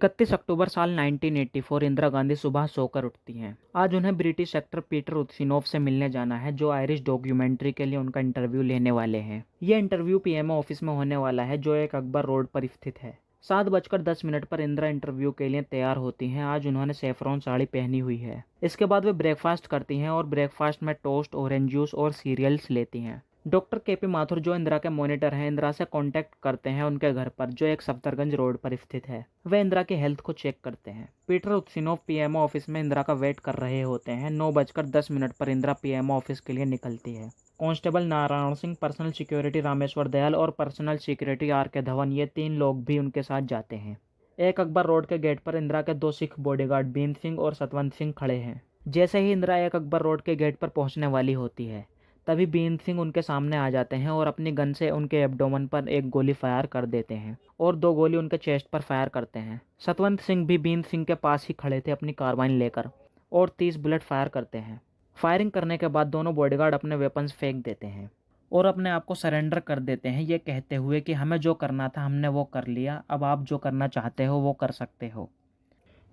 31 अक्टूबर साल 1984 इंदिरा गांधी सुबह सोकर उठती हैं। आज उन्हें ब्रिटिश एक्टर पीटर उस्तिनोव से मिलने जाना है, जो आयरिश डॉक्यूमेंट्री के लिए उनका इंटरव्यू लेने वाले हैं। यह इंटरव्यू पीएमओ ऑफिस में होने वाला है, जो एक अकबर रोड पर स्थित है। 7:10 पर इंदिरा इंटरव्यू के लिए तैयार होती हैं। आज उन्होंने सेफ्रॉन साड़ी पहनी हुई है। इसके बाद वे ब्रेकफास्ट करती हैं और ब्रेकफास्ट में टोस्ट, ऑरेंज जूस और सीरियल्स लेती हैं। डॉक्टर केपी माथुर, जो इंदिरा के मॉनिटर हैं, इंदिरा से कांटेक्ट करते हैं उनके घर पर, जो एक सफदरगंज रोड पर स्थित है। वे इंदिरा की हेल्थ को चेक करते हैं। पीटर उस्तिनोव पीएमओ ऑफिस में इंदिरा का वेट कर रहे होते हैं। 9:10 पर इंदिरा पीएमओ ऑफिस के लिए निकलती है। Constable Narayan Singh, personal security Rameshwar Dayal और पर्सनल सिक्योरिटी आर के धवन, ये 3 लोग भी उनके साथ जाते हैं। एक अकबर रोड के गेट पर इंदिरा के 2 सिख बॉडीगार्ड बीन सिंह और सतवंत सिंह खड़े हैं। जैसे ही इंदिरा एक अकबर रोड के गेट पर पहुंचने वाली होती है, तभी बीन सिंह उनके सामने आ जाते हैं और अपनी गन से उनके एब्डोमेन पर एक गोली फायर कर देते हैं और 2 गोली उनके चेस्ट पर फायर करते हैं। सतवंत सिंह भी बीन सिंह के पास ही खड़े थे अपनी कार्बाइन लेकर, और 30 बुलेट फायर करते हैं। फायरिंग करने के बाद दोनों बॉडीगार्ड अपने वेपन्स फेंक देते हैं और अपने आप को सरेंडर कर देते हैं, ये कहते हुए कि हमें जो करना था हमने वो कर लिया, अब आप जो करना चाहते हो वो कर सकते हो।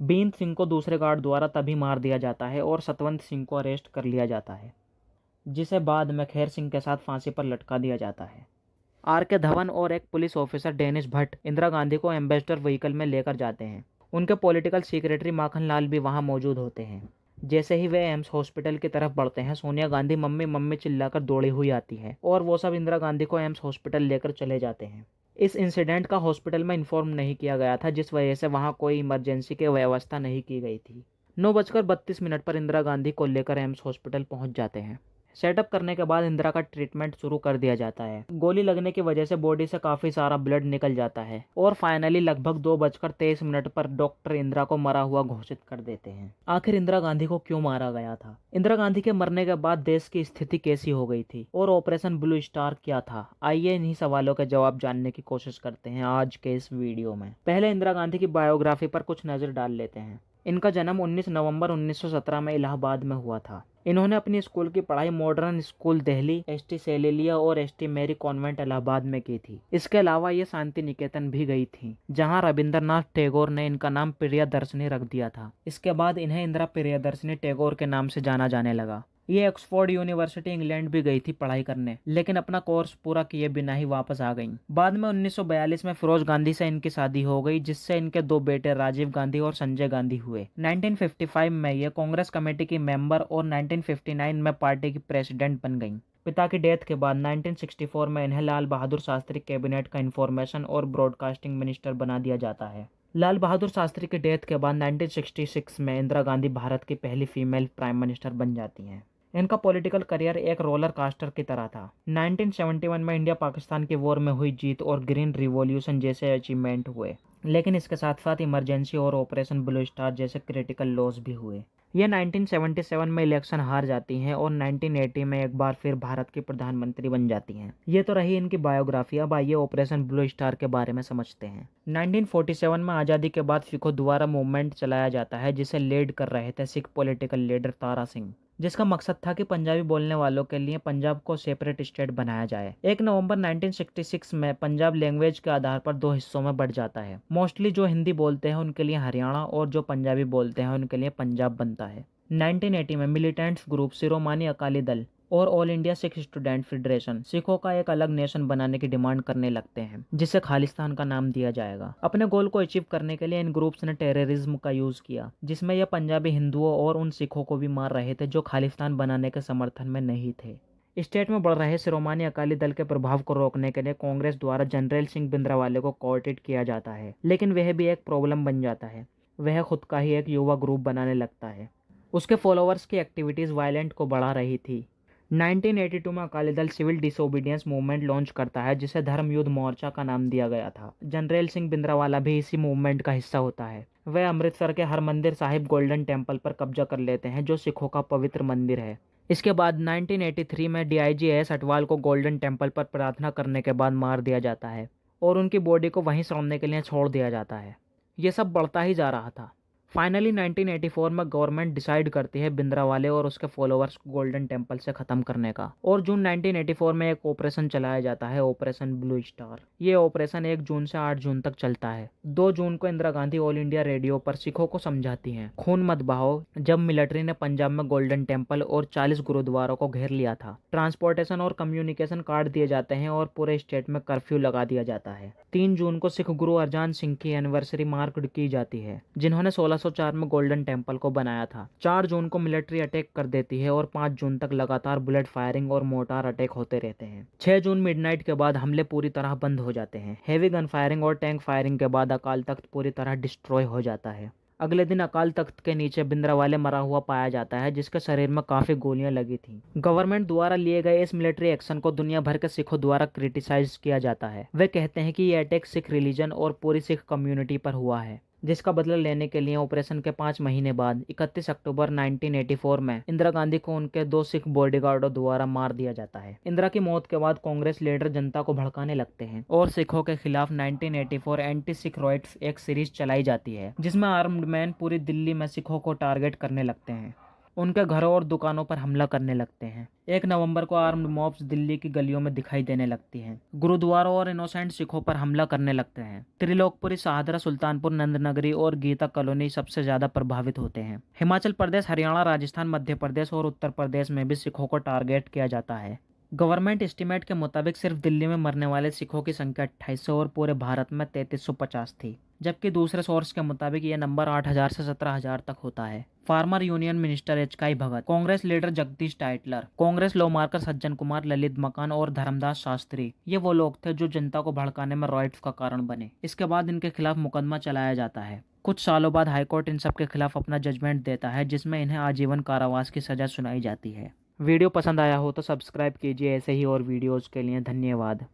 बीन सिंह को दूसरे गार्ड द्वारा तभी मार दिया जाता है और सतवंत सिंह को अरेस्ट कर लिया जाता है, जिसे बाद में खैर सिंह के साथ फांसी पर लटका दिया जाता है। आर के धवन और एक police officer Dennis Bhatt Indira Gandhi को एम्बेसडर व्हीकल में लेकर जाते हैं। उनके पॉलिटिकल सेक्रेटरी माखन लाल भी वहां मौजूद होते हैं। जैसे ही वे एम्स हॉस्पिटल की तरफ बढ़ते हैं, सोनिया गांधी मम्मी मम्मी चिल्लाकर दौड़ी हुई आती है और वो सब इंदिरा गांधी को एम्स हॉस्पिटल लेकर चले जाते हैं। इस इंसिडेंट का हॉस्पिटल में इन्फॉर्म नहीं किया गया था, जिस वजह से वहाँ कोई इमरजेंसी की व्यवस्था नहीं की गई थी। 9:32 पर इंदिरा गांधी को लेकर एम्स हॉस्पिटल पहुंच जाते हैं। सेटअप करने के बाद इंदिरा का ट्रीटमेंट शुरू कर दिया जाता है। गोली लगने की वजह से बॉडी से काफ़ी सारा ब्लड निकल जाता है और फाइनली लगभग 2:23 पर डॉक्टर इंदिरा को मरा हुआ घोषित कर देते हैं। आखिर इंदिरा गांधी को क्यों मारा गया था? इंदिरा गांधी के मरने के बाद देश की स्थिति कैसी हो गई थी और ऑपरेशन ब्लू स्टार क्या था? आइए इन्हीं सवालों के जवाब जानने की कोशिश करते हैं आज के इस वीडियो में। पहले इंदिरा गांधी की बायोग्राफी पर कुछ नज़र डाल लेते हैं। इनका जन्म 19 नवंबर 1917 में इलाहाबाद में हुआ था। इन्होंने अपनी स्कूल की पढ़ाई मॉडर्न स्कूल दिल्ली, एसटी सेलेलिया और एसटी मैरी कॉन्वेंट इलाहाबाद में की थी। इसके अलावा ये शांति निकेतन भी गई थी, जहां रविंद्रनाथ टैगोर ने इनका नाम प्रियदर्शनी रख दिया था। इसके बाद इन्हें इंदिरा प्रियदर्शनी टैगोर के नाम से जाना जाने लगा। ये ऑक्सफोर्ड यूनिवर्सिटी इंग्लैंड भी गई थी पढ़ाई करने, लेकिन अपना कोर्स पूरा किए बिना ही वापस आ गईं। बाद में 1942 में फिरोज गांधी से इनकी शादी हो गई, जिससे इनके 2 बेटे राजीव गांधी और संजय गांधी हुए। 1955 में ये कांग्रेस कमेटी की मेंबर और 1959 में पार्टी की प्रेसिडेंट बन गईं। पिता की डेथ के बाद 1964 में इन्हें लाल बहादुर शास्त्री कैबिनेट का इंफॉर्मेशन और ब्रॉडकास्टिंग मिनिस्टर बना दिया जाता है। लाल बहादुर शास्त्री की डेथ के बाद 1966 में इंदिरा गांधी भारत की पहली फीमेल प्राइम मिनिस्टर बन जाती हैं। इनका पॉलिटिकल करियर एक रोलर कास्टर की तरह था। 1971 में इंडिया पाकिस्तान की वॉर में हुई जीत और ग्रीन रिवॉल्यूशन जैसे अचीवमेंट हुए, लेकिन इसके साथ साथ इमरजेंसी और ऑपरेशन ब्लू स्टार जैसे क्रिटिकल लॉस भी हुए। ये 1977 में इलेक्शन हार जाती हैं और 1980 में एक बार फिर भारत की प्रधानमंत्री बन जाती हैं। ये तो रही इनकी बायोग्राफी। अब आइए ऑपरेशन ब्लू स्टार के बारे में समझते हैं। 1947 में आज़ादी के बाद सिखों द्वारा मूवमेंट चलाया जाता है, जिसे लीड कर रहे थे सिख पॉलिटिकल लीडर तारा सिंह, जिसका मकसद था कि पंजाबी बोलने वालों के लिए पंजाब को सेपरेट स्टेट बनाया जाए। 1 नवंबर 1966 में पंजाब लैंग्वेज के आधार पर 2 हिस्सों में बढ़ जाता है। मोस्टली जो हिंदी बोलते हैं उनके लिए हरियाणा और जो पंजाबी बोलते हैं उनके लिए पंजाब बनता है। 1980 में मिलिटेंट्स ग्रुप शिरोमणि अकाली दल और all India Sikh student federation सिखों का एक अलग नेशन बनाने की डिमांड करने लगते हैं, जिसे खालिस्तान का नाम दिया जाएगा। अपने गोल को अचीव करने के लिए इन ग्रुप्स ने टेररिज्म का यूज किया, जिसमें यह पंजाबी हिंदुओं और उन सिखों को भी मार रहे थे जो खालिस्तान बनाने के समर्थन में नहीं थे। स्टेट में बढ़ रहे शिरोमणि अकाली दल के प्रभाव को रोकने के लिए कांग्रेस द्वारा जनरल सिंह भिंद्रावाले को कोऑर्डिनेट किया जाता है, लेकिन वह भी एक प्रॉब्लम बन जाता है। वह खुद का ही एक युवा ग्रुप बनाने लगता है। उसके फॉलोअर्स की एक्टिविटीज वायलेंट को बढ़ा रही थी। 1982 में Akali Dal civil disobedience movement launch करता है, जिसे धर्म युद्ध मोर्चा का नाम दिया गया था। जनरल सिंह भिंद्रावाला भी इसी मूवमेंट का हिस्सा होता है। वह अमृतसर के हरमंदिर साहिब गोल्डन टेम्पल पर कब्जा कर लेते हैं, जो सिखों का पवित्र मंदिर है। इसके बाद 1983 में डीआईजी एस अटवाल को गोल्डन टेम्पल पर प्रार्थना करने के बाद मार दिया जाता है और उनकी बॉडी को वहीं सड़ने के लिए छोड़ दिया जाता है। ये सब बढ़ता ही जा रहा था। फाइनली 1984 में गवर्नमेंट डिसाइड करती है भिंद्रावाले और उसके फॉलोअर्स को गोल्डन टेम्पल से खत्म करने का, और जून 1984 में एक ऑपरेशन चलाया जाता है, ऑपरेशन ब्लू स्टार। ये ऑपरेशन 1 जून से 8 जून तक चलता है। 2 जून को Indira Gandhi all India radio पर सिखों को समझाती हैं, खून मत बहाओ, जब मिलिट्री ने पंजाब में गोल्डन टेम्पल और 40 गुरुद्वारों को घेर लिया था। ट्रांसपोर्टेशन और कम्युनिकेशन काट दिए जाते हैं और पूरे स्टेट में कर्फ्यू लगा दिया जाता है। 3 जून को सिख गुरु अर्जान सिंह की एनिवर्सरी मार्क की जाती है, जिन्होंने 1604 में गोल्डन टेम्पल को बनाया था। 4 जून को मिलिट्री अटैक कर देती है और 5 जून तक लगातार बुलेट फायरिंग और मोर्टार अटैक होते रहते हैं। 6 जून मिडनाइट के बाद हमले पूरी तरह बंद हो जाते हैं। हेवी गन फायरिंग और टैंक फायरिंग के बाद अकाल तख्त पूरी तरह डिस्ट्रॉय हो जाता है। अगले दिन अकाल तख्त के नीचे भिंद्रावाले मरा हुआ पाया जाता है, जिसके शरीर में काफी गोलियां लगी थी। गवर्नमेंट द्वारा लिए गए इस मिलिट्री एक्शन को दुनिया भर के सिखों द्वारा क्रिटिसाइज किया जाता है। वे कहते हैं कि ये अटैक सिख रिलीजन और पूरी सिख कम्युनिटी पर हुआ है, जिसका बदला लेने के लिए ऑपरेशन के 5 महीने बाद 31 अक्टूबर 1984 में इंदिरा गांधी को उनके 2 सिख बॉडीगार्डों द्वारा मार दिया जाता है। इंदिरा की मौत के बाद कांग्रेस लीडर जनता को भड़काने लगते हैं और सिखों के खिलाफ 1984 एंटी सिख राइट्स एक सीरीज चलाई जाती है, जिसमें आर्म्ड मैन पूरी दिल्ली में सिखों को टारगेट करने लगते हैं, उनके घरों और दुकानों पर हमला करने लगते हैं। 1 नवंबर को आर्म्ड मॉब्स दिल्ली की गलियों में दिखाई देने लगती हैं, गुरुद्वारों और इनोसेंट सिखों पर हमला करने लगते हैं। त्रिलोकपुरी, शाहदरा, सुल्तानपुर, नंदनगरी और गीता कॉलोनी सबसे ज्यादा प्रभावित होते हैं। हिमाचल प्रदेश, हरियाणा, राजस्थान, मध्य प्रदेश और उत्तर प्रदेश में भी सिखों को टारगेट किया जाता है। गवर्नमेंट एस्टीमेट के मुताबिक सिर्फ दिल्ली में मरने वाले सिखों की संख्या 2800 और पूरे भारत में 3350 थी, जबकि दूसरे सोर्स के मुताबिक यह नंबर 8000 से 17000 तक होता है। Farmer union minister H K Bhagat, Congress leader Jagdish Tytler, Congress lawmaker Sajjan Kumar, Lalit मकान और धर्मदास शास्त्री, ये वो लोग थे जो जनता को भड़काने में रॉयट्स का कारण बने। इसके बाद इनके खिलाफ मुकदमा चलाया जाता है। कुछ सालों बाद हाईकोर्ट इन सब के खिलाफ अपना जजमेंट देता है, जिसमें इन्हें आजीवन कारावास की सजा सुनाई जाती है। वीडियो पसंद आया हो तो सब्सक्राइब कीजिए ऐसे ही और वीडियोज़ के लिए। धन्यवाद।